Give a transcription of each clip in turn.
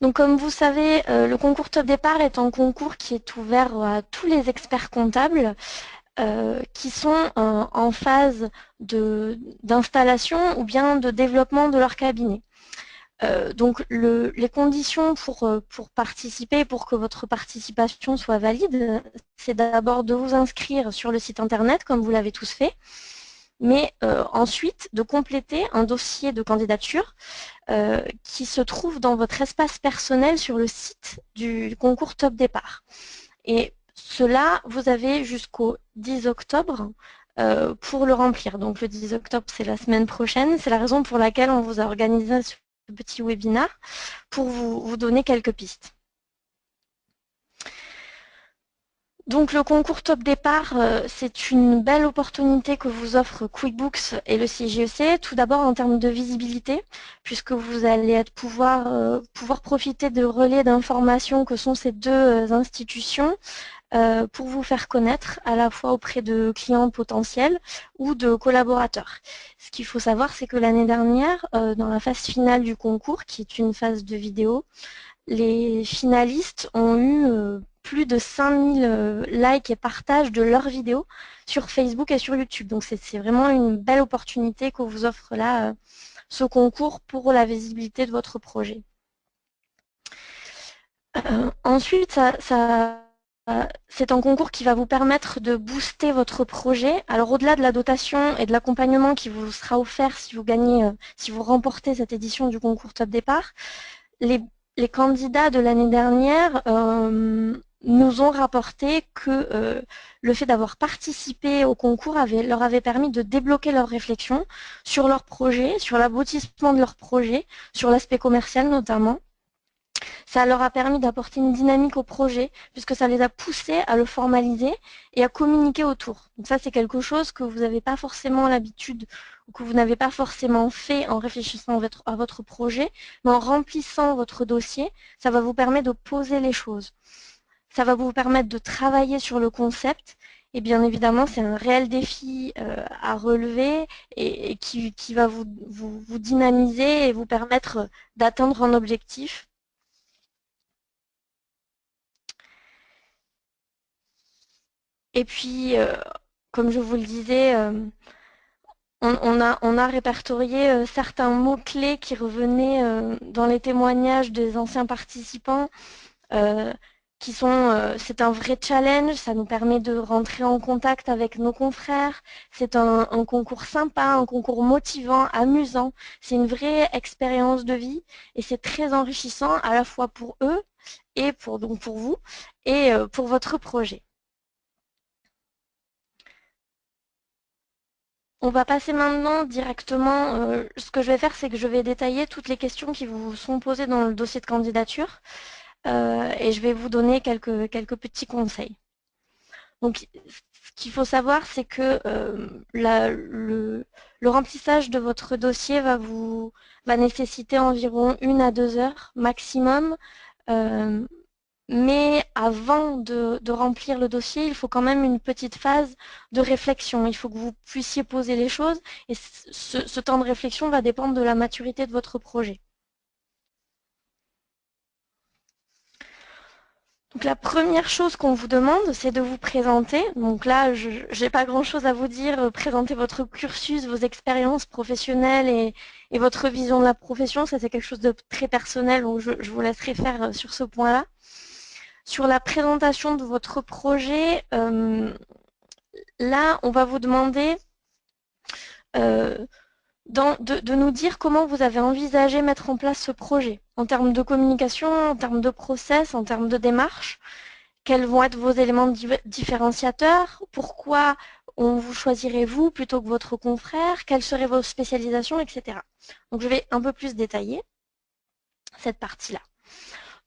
Donc comme vous savez, le concours Top Départ est un concours qui est ouvert à tous les experts comptables qui sont en phase d'installation ou bien de développement de leur cabinet. Donc les conditions pour participer, pour que votre participation soit valide, c'est d'abord de vous inscrire sur le site internet, comme vous l'avez tous fait, mais ensuite de compléter un dossier de candidature qui se trouve dans votre espace personnel sur le site du concours Top Départ. Et cela, vous avez jusqu'au 10 octobre pour le remplir. Donc le 10 octobre, c'est la semaine prochaine. C'est la raison pour laquelle on vous a organisé ce petit webinaire pour vous donner quelques pistes. Donc le concours Top Départ, c'est une belle opportunité que vous offre QuickBooks et le CGEC, tout d'abord en termes de visibilité, puisque vous allez pouvoir profiter de relais d'informations que sont ces deux institutions pour vous faire connaître à la fois auprès de clients potentiels ou de collaborateurs. Ce qu'il faut savoir, c'est que l'année dernière, dans la phase finale du concours, qui est une phase de vidéo, les finalistes ont eu plus de 5000 likes et partages de leurs vidéos sur Facebook et sur YouTube. Donc c'est vraiment une belle opportunité que vous offre là ce concours pour la visibilité de votre projet. Ensuite, c'est un concours qui va vous permettre de booster votre projet. Alors au-delà de la dotation et de l'accompagnement qui vous sera offert si vous gagnez, si vous remportez cette édition du concours Top Départ, les candidats de l'année dernière nous ont rapporté que le fait d'avoir participé au concours leur avait permis de débloquer leurs réflexions sur leur projet, sur l'aboutissement de leur projet, sur l'aspect commercial notamment. Ça leur a permis d'apporter une dynamique au projet puisque ça les a poussés à le formaliser et à communiquer autour. Donc ça, c'est quelque chose que vous n'avez pas forcément l'habitude ou que vous n'avez pas forcément fait en réfléchissant à votre projet, mais en remplissant votre dossier, ça va vous permettre de poser les choses. Ça va vous permettre de travailler sur le concept et bien évidemment, c'est un réel défi à relever et qui va vous dynamiser et vous permettre d'atteindre un objectif. Et puis, comme je vous le disais, on a répertorié certains mots-clés qui revenaient dans les témoignages des anciens participants, euh, c'est un vrai challenge, ça nous permet de rentrer en contact avec nos confrères, c'est un concours sympa, un concours motivant, amusant, c'est une vraie expérience de vie et c'est très enrichissant à la fois pour eux et donc pour vous et pour votre projet. On va passer maintenant directement, ce que je vais faire, c'est que je vais détailler toutes les questions qui vous sont posées dans le dossier de candidature et je vais vous donner quelques petits conseils. Donc, ce qu'il faut savoir, c'est que le remplissage de votre dossier va nécessiter environ 1 à 2 heures maximum. Euh, mais avant de remplir le dossier, il faut quand même une petite phase de réflexion. Il faut que vous puissiez poser les choses et ce temps de réflexion va dépendre de la maturité de votre projet. Donc la première chose qu'on vous demande, c'est de vous présenter. Donc là, je n'ai pas grand-chose à vous dire. Présenter votre cursus, vos expériences professionnelles et votre vision de la profession. Ça, c'est quelque chose de très personnel, donc je vous laisserai faire sur ce point-là. Sur la présentation de votre projet, là, on va vous demander euh, de nous dire comment vous avez envisagé mettre en place ce projet, en termes de communication, en termes de process, en termes de démarche. Quels vont être vos éléments différenciateurs? Pourquoi on vous choisirait vous plutôt que votre confrère? Quelles seraient vos spécialisations, etc. Donc je vais un peu plus détailler cette partie-là.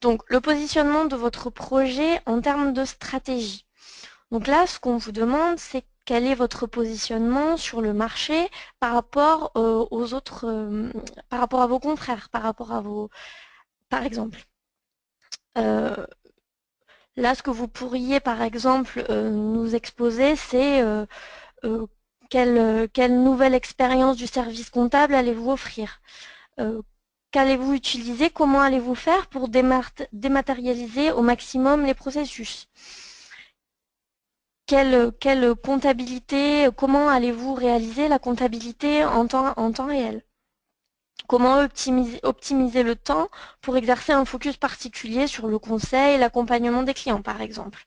Donc le positionnement de votre projet en termes de stratégie. Donc là, ce qu'on vous demande, c'est quel est votre positionnement sur le marché par rapport aux autres, par rapport à vos confrères, par rapport à vos, par exemple. Là, ce que vous pourriez, par exemple, nous exposer, c'est euh, quelle nouvelle expérience du service comptable allez-vous offrir? Qu'allez-vous utiliser? Comment allez-vous faire pour dématérialiser au maximum les processus? Quelle comptabilité, comment allez-vous réaliser la comptabilité en temps réel? Comment optimiser le temps pour exercer un focus particulier sur le conseil et l'accompagnement des clients, par exemple?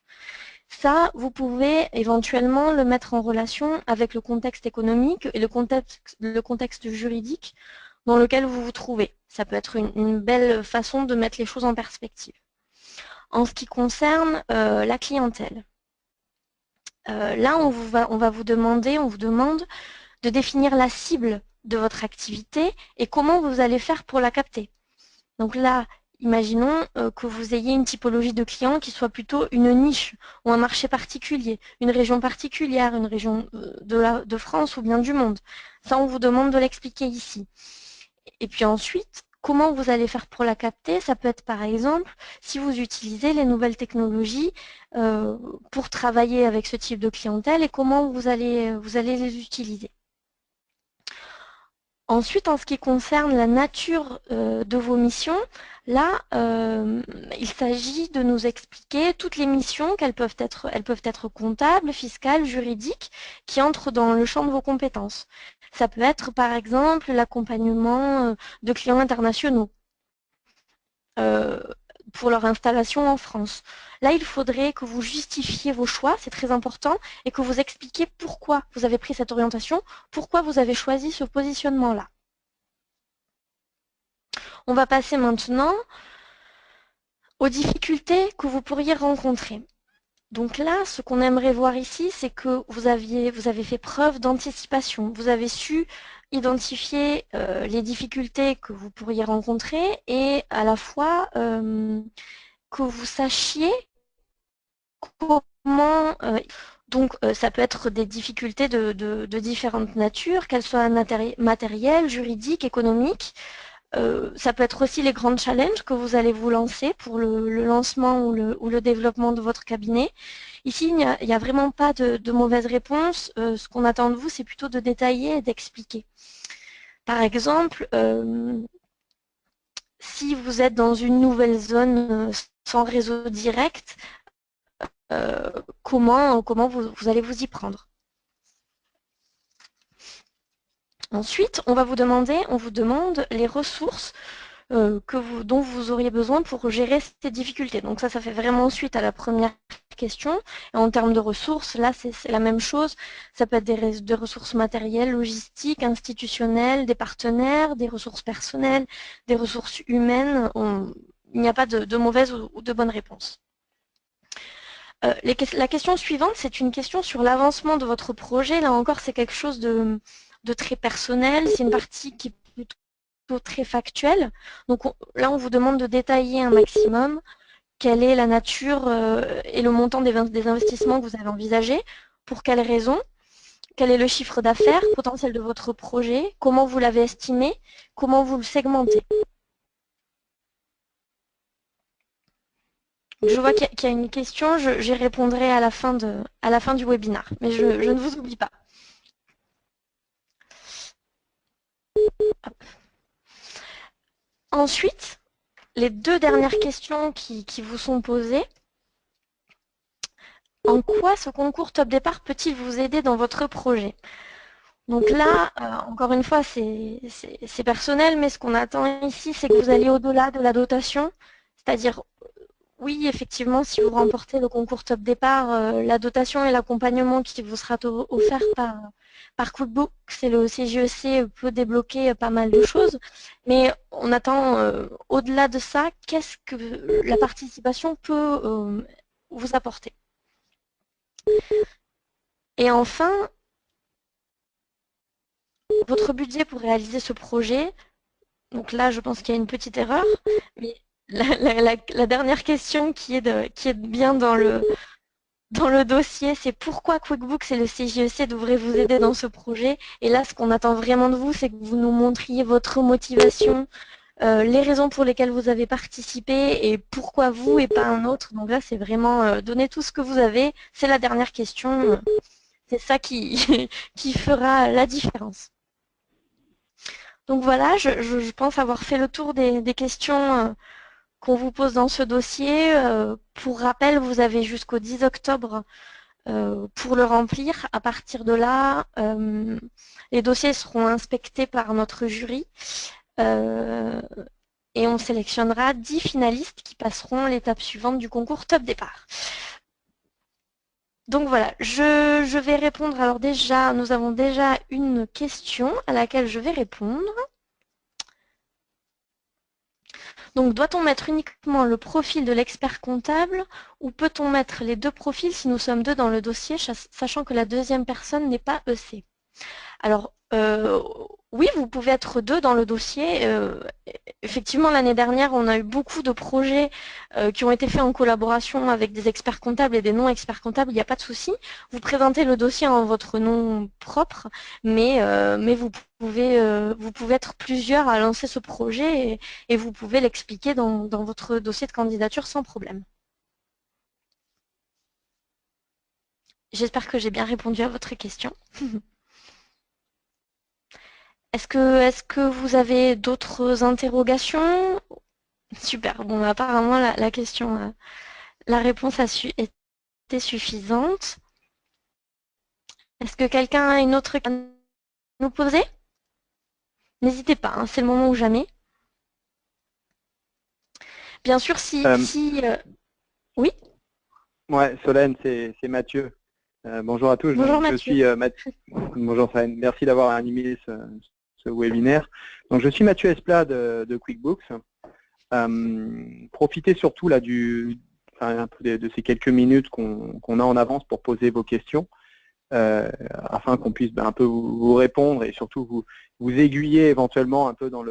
Ça, vous pouvez éventuellement le mettre en relation avec le contexte économique et le contexte juridique dans lequel vous vous trouvez. Ça peut être une belle façon de mettre les choses en perspective. En ce qui concerne la clientèle, là, on vous demande de définir la cible de votre activité et comment vous allez faire pour la capter. Donc là, imaginons que vous ayez une typologie de clients qui soit plutôt une niche ou un marché particulier, une région particulière, une région de France ou bien du monde. Ça, on vous demande de l'expliquer ici. Et puis ensuite, comment vous allez faire pour la capter? Ça peut être par exemple si vous utilisez les nouvelles technologies pour travailler avec ce type de clientèle et comment vous allez les utiliser. Ensuite, en ce qui concerne la nature de vos missions, là, il s'agit de nous expliquer toutes les missions elles peuvent être comptables, fiscales, juridiques, qui entrent dans le champ de vos compétences. Ça peut être, par exemple, l'accompagnement de clients internationaux pour leur installation en France. Là, il faudrait que vous justifiez vos choix, c'est très important, et que vous expliquiez pourquoi vous avez pris cette orientation, pourquoi vous avez choisi ce positionnement-là. On va passer maintenant aux difficultés que vous pourriez rencontrer. Donc là, ce qu'on aimerait voir ici, c'est que vous avez fait preuve d'anticipation. Vous avez su identifier les difficultés que vous pourriez rencontrer et à la fois que vous sachiez comment... donc ça peut être des difficultés de différentes natures, qu'elles soient matérielles, juridiques, économiques. Ça peut être aussi les grands challenges que vous allez vous lancer pour le lancement ou le développement de votre cabinet. Ici, il n'y a vraiment pas de mauvaise réponse. Ce qu'on attend de vous, c'est plutôt de détailler et d'expliquer. Par exemple, si vous êtes dans une nouvelle zone sans réseau direct, comment vous allez vous y prendre? Ensuite, on vous demande les ressources dont vous auriez besoin pour gérer ces difficultés. Donc ça fait vraiment suite à la première question. Et en termes de ressources, là, c'est la même chose. Ça peut être des ressources matérielles, logistiques, institutionnelles, des partenaires, des ressources personnelles, des ressources humaines. Il n'y a pas de mauvaise ou de bonne réponse. La question suivante, c'est une question sur l'avancement de votre projet. Là encore, c'est quelque chose de très personnel. C'est une partie qui est plutôt très factuelle. Donc là, on vous demande de détailler un maximum quelle est la nature et le montant des investissements que vous avez envisagés, pour quelles raisons, quel est le chiffre d'affaires potentiel de votre projet, comment vous l'avez estimé, comment vous le segmentez. Je vois qu'il y a une question, j'y répondrai à la fin du webinaire, mais je ne vous oublie pas. Hop. Ensuite, les deux dernières questions qui vous sont posées. En quoi ce concours Top Départ peut-il vous aider dans votre projet? Donc là, encore une fois, c'est personnel, mais ce qu'on attend ici, c'est que vous allez au-delà de la dotation. C'est-à-dire, oui, effectivement, si vous remportez le concours Top Départ, la dotation et l'accompagnement qui vous sera offert par QuickBooks, c'est le CJEC, peut débloquer pas mal de choses. Mais on attend, au-delà de ça, qu'est-ce que la participation peut vous apporter? Et enfin, votre budget pour réaliser ce projet, donc là je pense qu'il y a une petite erreur, mais la dernière question qui est bien dans le dossier, c'est pourquoi QuickBooks et le CJEC devraient vous aider dans ce projet. Et là, ce qu'on attend vraiment de vous, c'est que vous nous montriez votre motivation, les raisons pour lesquelles vous avez participé et pourquoi vous et pas un autre. Donc là, c'est vraiment donner tout ce que vous avez. C'est la dernière question. C'est ça qui fera la différence. Donc voilà, je pense avoir fait le tour des questions qu'on vous pose dans ce dossier. Pour rappel, vous avez jusqu'au 10 octobre pour le remplir. À partir de là, les dossiers seront inspectés par notre jury euh, et on sélectionnera 10 finalistes qui passeront l'étape suivante du concours Top Départ. Donc voilà, je vais répondre. Alors déjà, nous avons déjà une question à laquelle je vais répondre. Donc doit-on mettre uniquement le profil de l'expert comptable ou peut-on mettre les deux profils si nous sommes deux dans le dossier, sachant que la deuxième personne n'est pas EC? Alors, oui, vous pouvez être deux dans le dossier. Effectivement, l'année dernière, on a eu beaucoup de projets qui ont été faits en collaboration avec des experts comptables et des non-experts comptables. Il n'y a pas de souci. Vous présentez le dossier en votre nom propre, mais vous pouvez être plusieurs à lancer ce projet et vous pouvez l'expliquer dans votre dossier de candidature sans problème. J'espère que j'ai bien répondu à votre question. Est-ce que vous avez d'autres interrogations? Super. Bon, apparemment, la question, la réponse était suffisante. Est-ce que quelqu'un a une autre question à nous poser? N'hésitez pas, hein, c'est le moment ou jamais. Bien sûr, Euh, oui, ouais, Solène, c'est Mathieu. Bonjour à tous. bonjour Donc, je Mathieu. suis Bonjour Solène. Merci d'avoir animé ce webinaire. Donc, je suis Mathieu Esplat de QuickBooks. Profitez surtout là un peu de ces quelques minutes qu'on a en avance pour poser vos questions, afin qu'on puisse un peu vous répondre et surtout vous aiguiller éventuellement un peu dans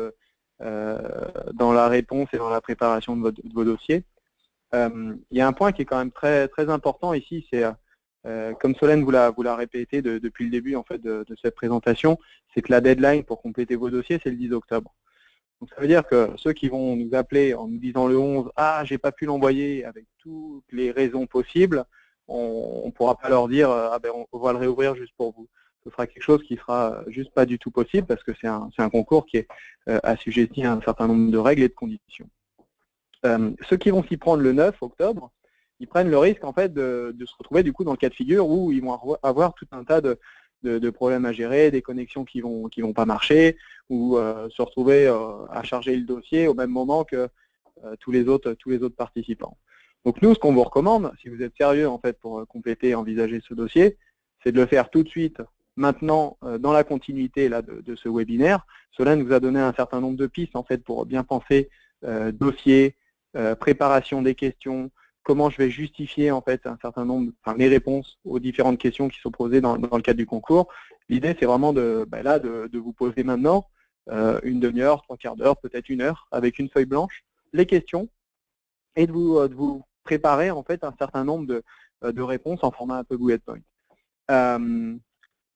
la réponse et dans la préparation de vos dossiers. Il y a un point qui est quand même très, très important ici, c'est comme Solène vous l'a répété depuis le début en fait, de cette présentation, c'est que la deadline pour compléter vos dossiers, c'est le 10 octobre. Donc ça veut dire que ceux qui vont nous appeler en nous disant le 11, ah j'ai pas pu l'envoyer avec toutes les raisons possibles, on ne pourra pas leur dire ah ben on va le réouvrir juste pour vous. Ce sera quelque chose qui sera juste pas du tout possible parce que c'est un concours qui est assujetti à un certain nombre de règles et de conditions. Ceux qui vont s'y prendre le 9 octobre, ils prennent le risque en fait de se retrouver du coup dans le cas de figure où ils vont avoir tout un tas de problèmes à gérer, des connexions qui vont pas marcher, ou se retrouver à charger le dossier au même moment que tous les autres participants. Donc nous, ce qu'on vous recommande, si vous êtes sérieux en fait pour compléter et envisager ce dossier, c'est de le faire tout de suite, maintenant, dans la continuité là, de ce webinaire. Solène vous a donné un certain nombre de pistes en fait pour bien penser dossier, préparation des questions, comment je vais justifier en fait un certain nombre, mes réponses aux différentes questions qui sont posées dans le cadre du concours. L'idée, c'est vraiment de vous poser maintenant une demi-heure, trois quarts d'heure, peut-être une heure, avec une feuille blanche, les questions, et de vous préparer en fait un certain nombre de réponses en format un peu bullet point.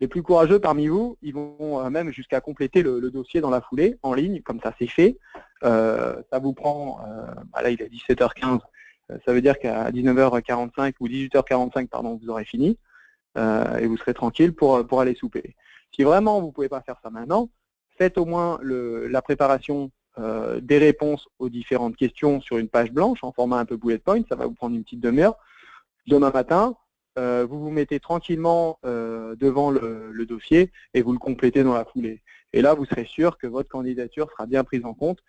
Les plus courageux parmi vous, ils vont même jusqu'à compléter le dossier dans la foulée, en ligne, comme ça c'est fait. Ça vous prend, là il est 17h15, ça veut dire qu'à 19h45 ou 18h45, pardon, vous aurez fini, et vous serez tranquille pour aller souper. Si vraiment vous ne pouvez pas faire ça maintenant, faites au moins la préparation des réponses aux différentes questions sur une page blanche, en format un peu bullet point, ça va vous prendre une petite demi-heure. Demain matin, vous vous mettez tranquillement devant le dossier et vous le complétez dans la foulée. Et là, vous serez sûr que votre candidature sera bien prise en compte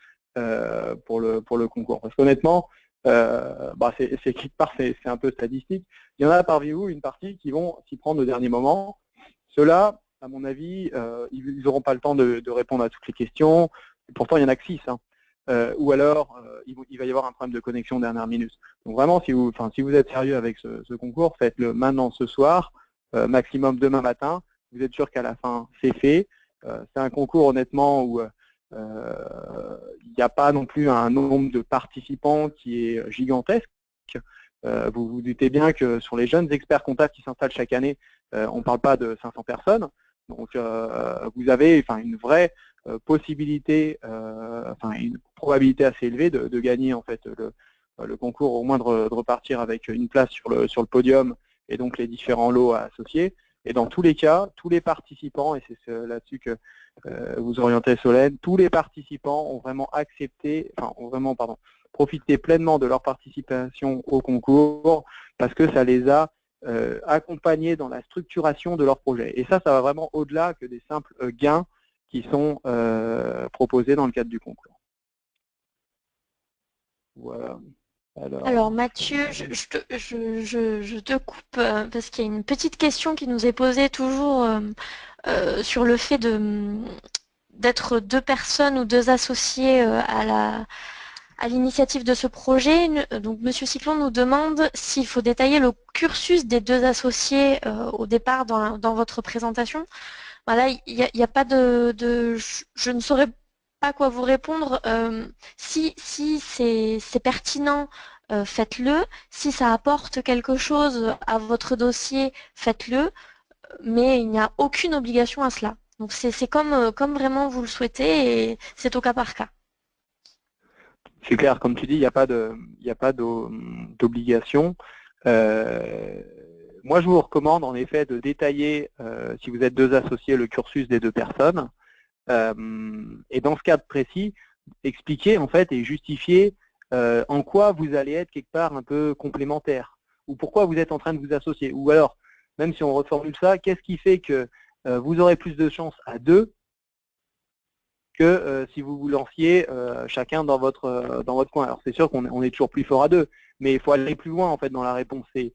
pour le concours. Parce qu'honnêtement, c'est quelque part, c'est un peu statistique. Il y en a parmi vous une partie qui vont s'y prendre au dernier moment. Ceux-là, à mon avis, ils n'auront pas le temps de répondre à toutes les questions. Pourtant, il n'y en a que 6. Ou alors, il va y avoir un problème de connexion dernière minute. Donc vraiment, si vous êtes sérieux avec ce concours, faites-le maintenant ce soir, maximum demain matin. Vous êtes sûr qu'à la fin, c'est fait. C'est un concours, honnêtement, où il n'y a pas non plus un nombre de participants qui est gigantesque. Vous vous doutez bien que sur les jeunes experts comptables qui s'installent chaque année, on ne parle pas de 500 personnes. Donc vous avez une vraie possibilité, une probabilité assez élevée de gagner en fait le concours, au moins de repartir avec une place sur le podium et donc les différents lots associés. Et dans tous les cas, tous les participants, et c'est là-dessus que vous orientez Solène, tous les participants ont vraiment accepté, enfin ont vraiment, pardon, profité pleinement de leur participation au concours parce que ça les a accompagnés dans la structuration de leur projet. Et ça va vraiment au-delà que des simples gains qui sont proposés dans le cadre du concours. Voilà. Alors Mathieu, je te coupe parce qu'il y a une petite question qui nous est posée toujours sur le fait d'être deux personnes ou deux associés à l'initiative de ce projet. Donc Monsieur Cyclone nous demande s'il faut détailler le cursus des deux associés au départ dans votre présentation. Voilà, il y a pas je ne saurais pas quoi vous répondre. Si c'est pertinent, faites-le. Si ça apporte quelque chose à votre dossier, faites-le. Mais il n'y a aucune obligation à cela. Donc c'est comme vraiment vous le souhaitez et c'est au cas par cas. C'est clair, comme tu dis, il n'y a pas d'obligation. Moi, je vous recommande en effet de détailler, si vous êtes deux associés, le cursus des deux personnes. Et dans ce cadre précis, expliquer en fait et justifier en quoi vous allez être quelque part un peu complémentaire, ou pourquoi vous êtes en train de vous associer. Ou alors, même si on reformule ça, qu'est-ce qui fait que vous aurez plus de chances à deux que si vous vous lanciez chacun dans votre coin. Alors c'est sûr qu'on est toujours plus fort à deux, mais il faut aller plus loin en fait dans la réponse. C'est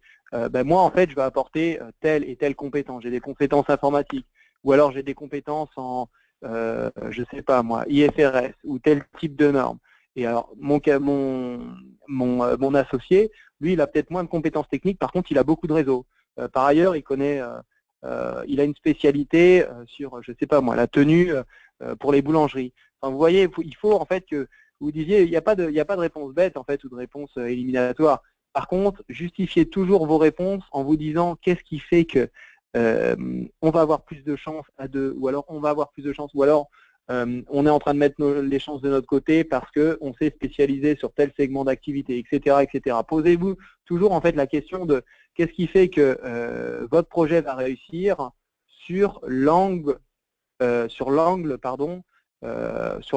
moi en fait je vais apporter telle et telle compétence. J'ai des compétences informatiques, ou alors j'ai des compétences en je sais pas moi, IFRS ou tel type de normes. Et alors mon associé, lui, il a peut-être moins de compétences techniques, par contre il a beaucoup de réseaux. Par ailleurs, il connaît il a une spécialité sur, je sais pas moi, la tenue pour les boulangeries. Enfin, vous voyez, il faut en fait que vous disiez, il n'y a pas de réponse bête en fait ou de réponse éliminatoire. Par contre, justifiez toujours vos réponses en vous disant qu'est-ce qui fait que on va avoir plus de chances à deux, ou alors on va avoir plus de chances, ou alors on est en train de mettre les chances de notre côté parce qu'on s'est spécialisé sur tel segment d'activité, etc., etc. Posez-vous toujours en fait la question de qu'est-ce qui fait que votre projet va réussir sur l'angle sur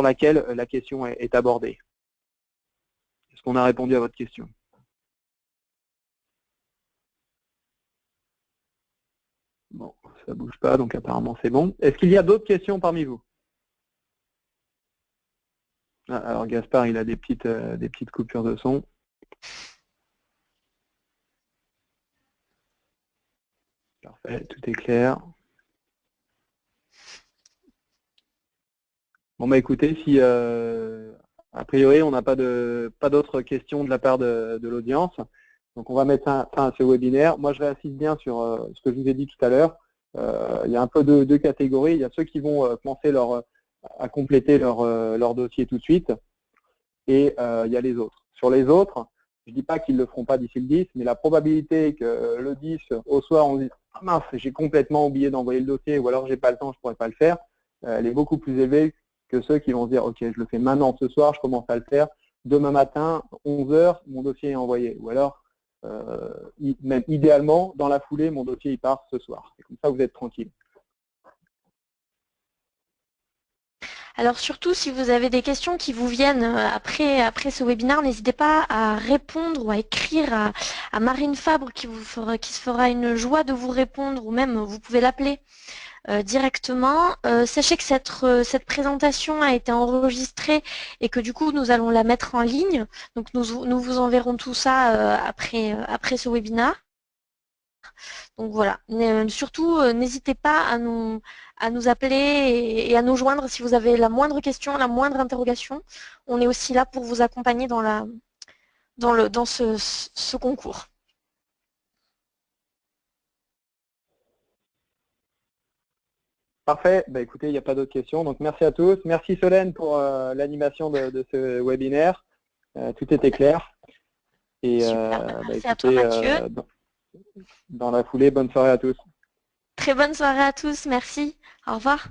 laquelle la question est abordée. Est-ce qu'on a répondu à votre question? Bon, ça ne bouge pas, donc apparemment c'est bon. Est-ce qu'il y a d'autres questions parmi vous? Ah, alors Gaspard, il a des petites coupures de son. Parfait, tout est clair. Bon bah écoutez, si a priori on n'a pas d'autres questions de la part de l'audience, donc on va mettre fin à ce webinaire. Moi je réinsiste bien sur ce que je vous ai dit tout à l'heure. Il y a un peu deux catégories. Il y a ceux qui vont commencer à compléter leur dossier tout de suite, et il y a les autres. Sur les autres, je ne dis pas qu'ils ne le feront pas d'ici le 10, mais la probabilité que le 10 au soir on se dise « Ah mince, j'ai complètement oublié d'envoyer le dossier » ou alors « j'ai pas le temps, je ne pourrais pas le faire », elle est beaucoup plus élevée que ceux qui vont se dire « Ok, je le fais maintenant ce soir, je commence à le faire, demain matin, 11 h, mon dossier est envoyé ». Ou alors, même idéalement, dans la foulée, mon dossier il part ce soir. Et comme ça, vous êtes tranquille. Alors surtout, si vous avez des questions qui vous viennent après ce webinaire, n'hésitez pas à répondre ou à écrire à Marine Fabre qui se fera une joie de vous répondre, ou même vous pouvez l'appeler directement. Sachez que cette présentation a été enregistrée et que du coup nous allons la mettre en ligne. Donc nous vous enverrons tout ça après ce webinaire. Donc voilà, surtout n'hésitez pas à nous appeler et à nous joindre si vous avez la moindre question, la moindre interrogation. On est aussi là pour vous accompagner dans ce concours. Parfait, bah, écoutez, il n'y a pas d'autres questions, donc merci à tous. Merci Solène pour l'animation de ce webinaire, tout était clair. Et Super, bah, merci à toi écoutez, Mathieu. dans la foulée, bonne soirée à tous. Très bonne soirée à tous, merci. Au revoir.